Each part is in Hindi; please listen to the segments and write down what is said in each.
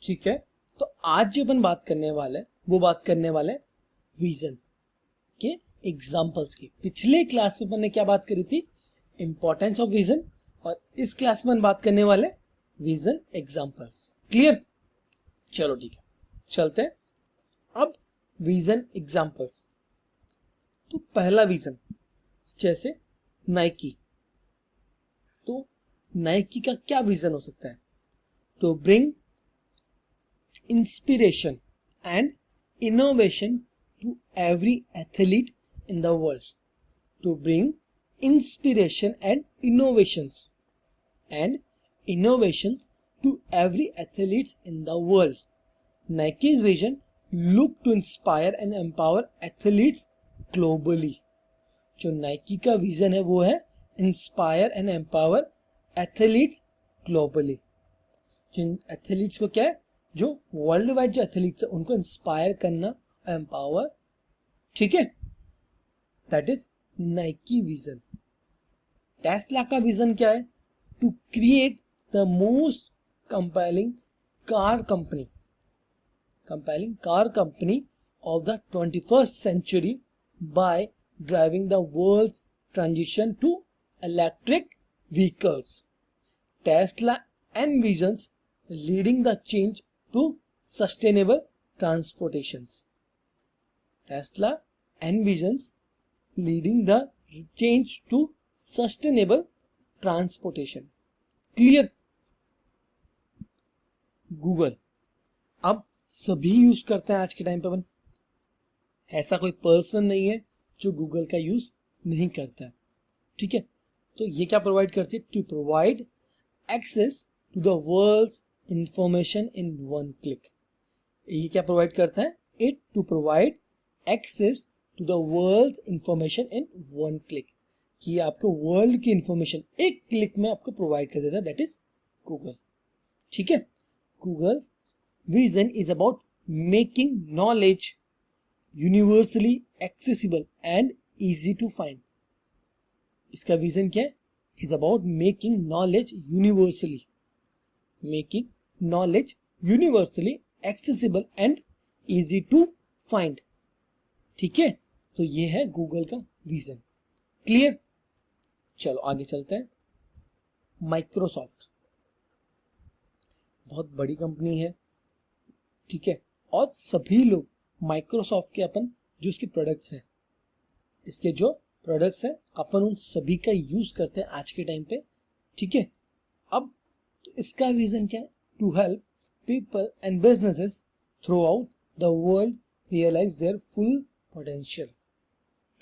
ठीक है, तो आज जो अपन बात करने वाले हैं वो बात करने वाले हैं विजन के एग्जाम्पल्स की। पिछले क्लास में अपन ने क्या बात करी थी, इंपॉर्टेंस ऑफ विजन, और इस क्लास में अपन बात करने वाले विजन एग्जाम्पल्स। क्लियर? चलो ठीक है, चलते हैं अब विजन एग्जाम्पल्स। तो पहला विजन जैसे नाइकी, तो नाइकी का क्या विजन हो सकता है, to bring inspiration and innovation to every athlete in the world. To bring inspiration and innovations to every athlete in the world. Nike's vision look to inspire and empower athletes globally. जो नाइकी का विजन है वो है inspire and empower athletes globally. जिन एथलीट्स को क्या है, जो वर्ल्ड वाइड जो एथलीट्स है उनको इंस्पायर करना, एम्पावर, ठीक है, that is Nike vision. Tesla का विजन क्या है, to create the most compelling car company of the 21st century by driving the world's transition to electric vehicles. Tesla envisions leading the change to sustainable transportations. Tesla envisions leading the change to sustainable transportation. Clear? Google अब सभी यूज करते हैं आज के टाइम पे। अपन ऐसा कोई पर्सन नहीं है जो गूगल का यूज नहीं करता है, ठीक है। तो ये क्या प्रोवाइड करती है, to provide access to the world's information in one click. ये क्या प्रोवाइड करता है, it to provide access to the world's information in one click, कि आपको वर्ल्ड की इंफॉर्मेशन एक क्लिक में आपको प्रोवाइड कर देता है, दैट इज गूगल। ठीक है, Google vision is about making knowledge universally accessible and easy to find. इसका विजन क्या है, is about making knowledge universally accessible and easy to find. ठीक है, तो ये है गूगल का विजन। क्लियर? चलो आगे चलते हैं। माइक्रोसॉफ्ट बहुत बड़ी कंपनी है, ठीक है, और सभी लोग माइक्रोसॉफ्ट के अपन जो इसके प्रोडक्ट्स हैं, इसके जो प्रोडक्ट्स हैं अपन उन सभी का यूज करते हैं आज के टाइम पे। ठीक है, अब तो इसका विजन क्या है, to help people and businesses throughout the world realise their full potential.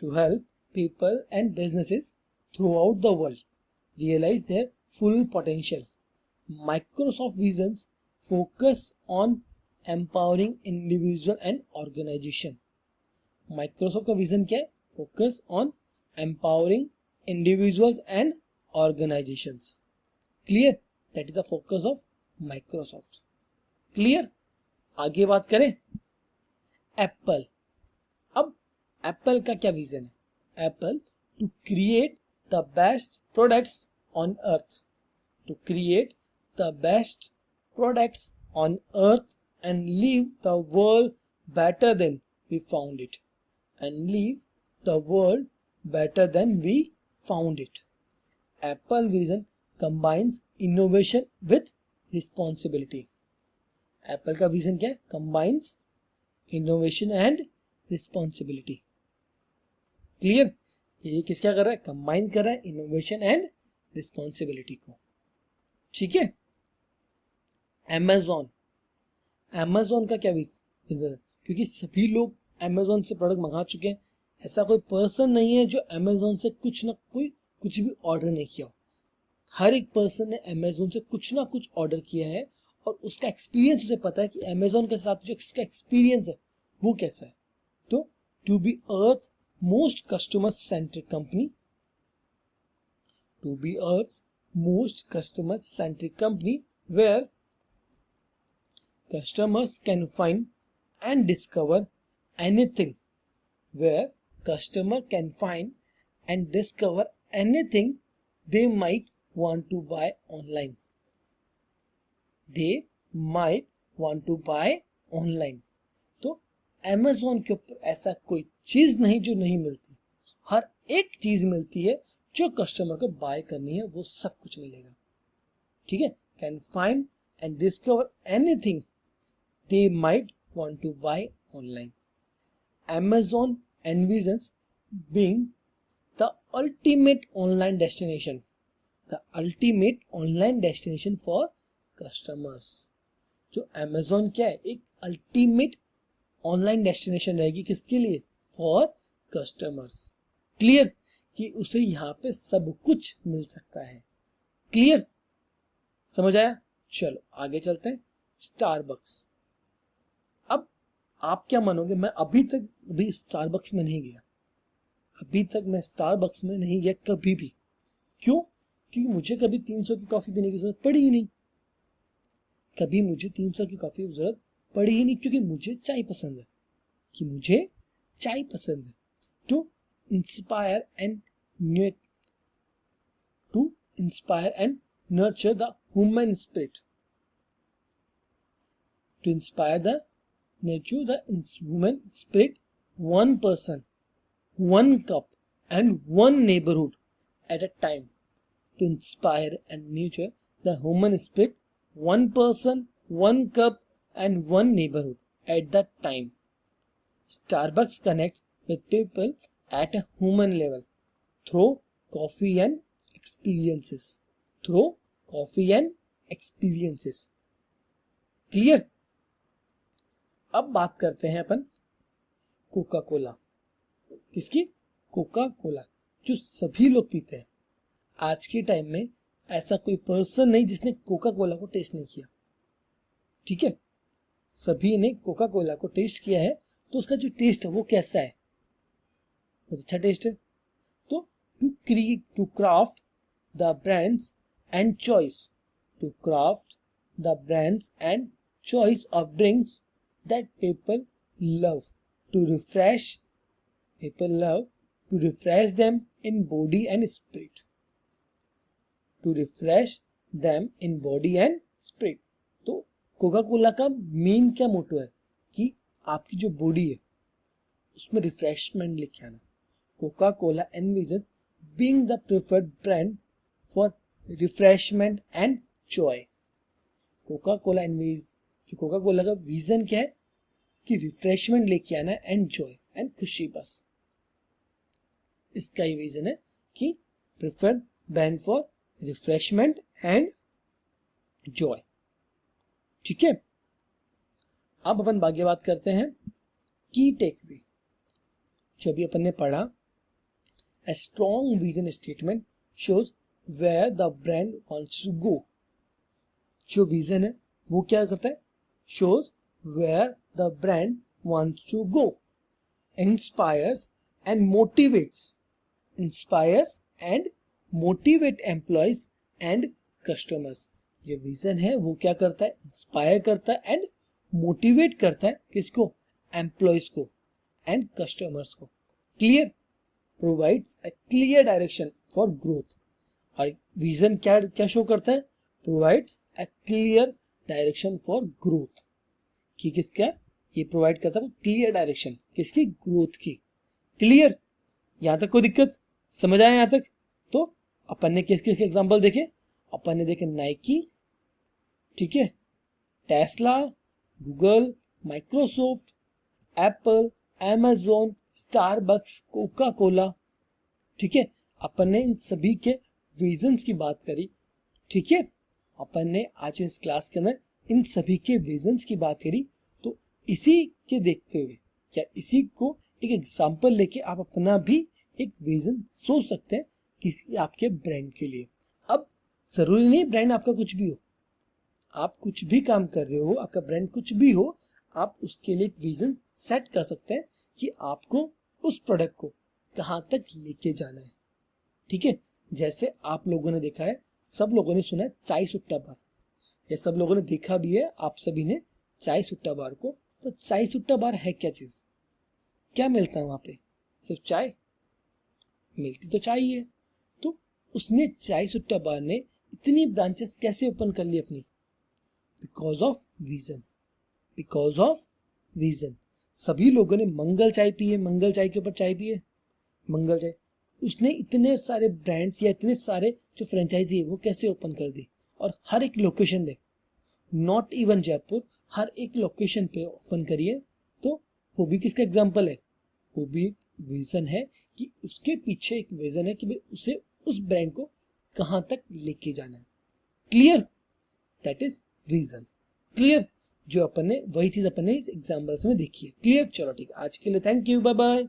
To help people and businesses throughout the world realise their full potential. Microsoft visions focus on empowering individual and organization. Microsoft का विजन क्या है, focus on empowering individuals and organizations. Clear? That is the focus of Microsoft. Clear? आगे बात करें एप्पल। अब एप्पल का क्या विजन है, Apple to create the best products on earth, to create the best products on earth and leave the world better than we found it. Apple vision combines innovation with responsibility. Apple का विजन क्या है, combines innovation and responsibility. Clear? ये किस क्या कर रहा है, combine कर रहा है innovation and responsibility को। ठीक है, Amazon का क्या विजन है, क्योंकि सभी लोग Amazon से प्रोडक्ट मंगा चुके हैं, ऐसा कोई पर्सन नहीं है जो Amazon से कुछ भी ऑर्डर नहीं किया। हर एक पर्सन ने Amazon से कुछ ना कुछ ऑर्डर किया है और उसका एक्सपीरियंस उसे पता है कि Amazon के साथ जो उसका एक्सपीरियंस है वो कैसा है। तो to be earth most customer centric company, where customers can find and discover anything they might want to buy online. Want to buy online. तो Amazon के ऊपर ऐसा कोई चीज नहीं जो नहीं मिलती, हर एक चीज मिलती है जो कस्टमर को बाय करनी है, वो सब कुछ मिलेगा। ठीक है, can find and discover anything they might want to buy online. Amazon envisions being the ultimate online destination, the ultimate online destination for customers। जो Amazon क्या है, एक अल्टीमेट ऑनलाइन डेस्टिनेशन रहेगी, किसके लिए? For customers. क्लियर कि उसे यहाँ पे सब कुछ मिल सकता है। क्लियर, समझ आया? चलो आगे चलते हैं। स्टारबक्स। अब आप क्या मानोगे, मैं अभी स्टारबक्स में नहीं गया, अभी तक मैं स्टारबक्स में नहीं गया कभी भी। क्यों? क्योंकि मुझे कभी 300 की कॉफी पीने की जरूरत पड़ी ही नहीं, कभी मुझे 300 की कॉफी की जरूरत पड़ी ही नहीं, क्योंकि मुझे चाय पसंद है, कि मुझे चाय पसंद है। To inspire and nurture the human spirit, to inspire the nurture the human spirit, one person, one cup and one neighborhood at a time। To inspire and nurture the human spirit, one person, one cup and one neighborhood at that time। Starbucks connects with people at a human level through coffee and experiences, through coffee and experiences। Clear? अब बात करते हैं अपन कोका कोला। किसकी? कोका कोला, जो सभी लोग पीते हैं। आज के टाइम में ऐसा कोई पर्सन नहीं जिसने कोका कोला को टेस्ट नहीं किया। ठीक है, सभी ने कोका कोला को टेस्ट किया है, तो उसका जो टेस्ट है वो कैसा है? बहुत अच्छा टेस्ट है। तो to craft the brands and choice, to craft the brands and choice of drinks that people love to refresh them in body and spirit, to refresh them in body and spirit। तो कोका कोला का मेन क्या मोटो है कि आपकी जो बॉडी है उसमें रिफ्रेशमेंट लेके आना। Coca Cola envisions being the preferred brand for refreshment and joy। Coca Cola का विजन क्या है कि रिफ्रेशमेंट लेके आना एंड जॉय एंड खुशी, बस इसका ही विजन है कि preferred brand for refreshment and Joy. ठीक है, अब अपन आगे बात करते हैं की टेकअवे। जो अभी अपन ने पढ़ा, a strong vision statement shows where the brand wants to go. जो विजन है वो क्या करता है? Shows where the brand wants to go, inspires and motivates employees and customers। ये विजन है वो क्या करता है? इंस्पायर करता है एंड मोटिवेट करता है, किसको? एम्प्लॉयज को एंड कस्टमर्स को। Clear, provides a clear direction for growth. और विजन क्या शो करता है? Provides a clear direction for growth. कि किसका? ये प्रोवाइड करता है क्लियर डायरेक्शन, किसकी? ग्रोथ की। क्लियर, यहां तक कोई दिक्कत? समझ आया यहां तक? तो अपन ने किस किस एग्जांपल देखे? अपन ने देखे नाइकी, ठीक है, Tesla, Google, Microsoft, Apple, Amazon, Starbucks, Coca Cola. ठीक है, अपन ने इन सभी के विजन्स की बात करी। ठीक है, अपन ने आज इस क्लास के अंदर इन सभी के विजन्स की बात करी। तो इसी के देखते हुए, क्या इसी को एक एग्जांपल लेके आप अपना भी एक विजन सोच सकते हैं किसी आपके ब्रांड के लिए। अब जरूरी नहीं ब्रांड आपका कुछ भी हो, आप कुछ भी काम कर रहे हो, आपका ब्रांड कुछ भी हो, आप उसके लिए एक विजन सेट कर सकते हैं कि आपको उस प्रोडक्ट को कहाँ तक लेके जाना है। ठीक है, जैसे आप लोगों ने देखा है, सब लोगों ने सुना है चाय सुट्टा बार, ये सब लोगों ने देखा भी है, आप सभी ने चाय सुट्टा बार को। तो चाय सुट्टा बार है क्या चीज? क्या मिलता है वहां पे? सिर्फ चाय मिलती तो चाय ही है। तो उसने चाय सुट्टा बार ने इतनी ब्रांचेस कैसे ओपन कर ली अपनी? Because of vision. Because of vision. सभी लोगों ने मंगल चाय पी है, मंगल चाय के ऊपर चाय पी है, मंगल चाय। उसने इतने सारे ब्रांड्स या इतने सारे जो फ्रेंचाइजी है वो कैसे ओपन कर दी, और हर एक लोकेशन में, नॉट इवन जयपुर, हर एक लोकेशन पे ओपन करिए। तो वो भी किसका एग्जाम्पल है, वो भी एक विजन है कि उसके पीछे एक विजन है कि भाई उसे उस ब्रांड को कहां तक लेके जाना है। Clear, that is vision. Clear, जो अपन ने वही चीज अपन ने इस एग्जाम्पल्स में देखी है। क्लियर, चलो ठीक है, आज के लिए थैंक यू, बाय बाय।